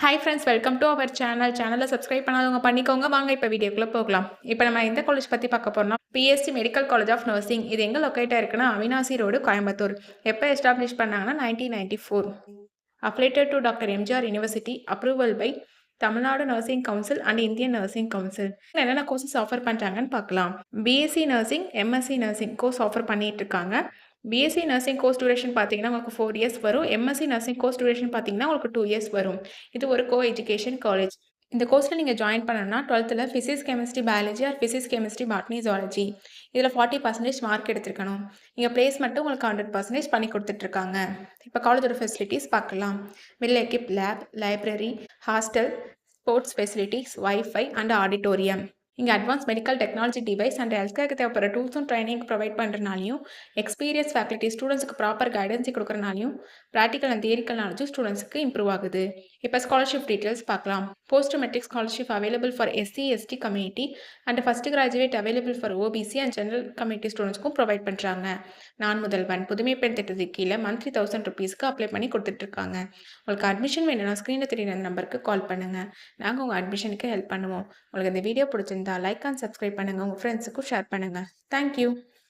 Hi friends, welcome to our channel. சேனலை subscribe பண்ணாதவங்க பண்ணிக்கோங்க. வாங்க இப்போ வீடியோக்குள்ளே போகலாம். இப்போ நம்ம எந்த காலேஜ் பற்றி பார்க்க போறோம்னா, BSc medical college of nursing. இது எங்கே லொக்கேட்டாக இருக்குன்னா, அவினாசி ரோடு, கோயம்புத்தூர். எப்போ எஸ்டாப்ளிஷ் பண்ணாங்கன்னா 1994. Affiliated to doctor MGR university. Approval by Tamil Nadu nursing council and Indian nursing council. என்னென்ன கோர்சஸ் ஆஃபர் பண்ணுறாங்கன்னு பார்க்கலாம். BSc nursing, MSc nursing course offer பண்ணிட்டு இருக்காங்க. பிஎஸ்சி நர்சிங் கோர்ஸ் டியூரேஷன் பார்த்தீங்கன்னா உங்களுக்கு 4 இயர்ஸ் வரும். எம்எஸ்சி நர்சிங் கோர்ஸ் டியூரேஷன் பார்த்தீங்கன்னா உங்களுக்கு 2 இயர்ஸ் வரும். இது ஒரு கோ எஜுகேஷன் காலேஜ். இந்த கோர்ஸில் நீங்கள் ஜாயின் பண்ணணும்னா 12th physics chemistry biology R physics chemistry botany zoology இதில் 40% மார்க் எடுத்திருக்கணும். நீங்கள் பிளேஸ்மெண்ட்டும் உங்களுக்கு 100% பண்ணி கொடுத்துட்ருக்காங்க. இப்போ காலேஜோட ஃபெசிலிட்டிஸ் பார்க்கலாம். Well equipped lab, library, hostel, sports facilities, wifi and auditorium. இங்கே advance medical technology device and ஹெல்த்கேருக்கு தேவைப்படுற டூல்ஸும் ட்ரைனிங் ப்ரொவைட் பண்ணுறனாலையும், எக்ஸ்பீரியன்ஸ் ஃபேக்கல்ட்டி ஸ்டூடெண்ட்ஸுக்கு ப்ராப்பர் கைடன்ஸ் கொடுக்குறனாலையும், ப்ராக்டிக்கல் அண்ட் தியரிக்கல் நாலேஜும் ஸ்டூடெண்ட்ஸுக்கு இம்ப்ரூவ் ஆகுது. இப்போ ஸ்காலர்ஷிப் டீட்டெயில்ஸ் பார்க்கலாம். Post matric scholarship available for SC ST community and first graduate available for OBC and general community ஸ்டூடெண்ட்ஸ்க்கும் ப்ரொவைட் பண்ணுறாங்க. நான் முதல்வன் புதுமை பெண் திட்டத்துக்கு கீழே மந்த்லி 1000 ருபீஸ்க்கு அப்ளை பண்ணி கொடுத்துட்ருக்காங்க. உங்களுக்கு அட்மிஷன் வேணும்னா ஸ்க்ரீனில் தெரியுற நம்பருக்கு கால் பண்ணுங்கள். நாங்கள் உங்கள் அட்மிஷனுக்கு ஹெல்ப் பண்ணுவோம். உங்களுக்கு இந்த வீடியோ பிடிச்சிருந்தா லைக் அண்ட் சப்ஸ்கிரைப் பண்ணுங்கள். உங்கள் ஃப்ரெண்ட்ஸுக்கும் ஷேர் பண்ணுங்கள். தேங்க்யூ.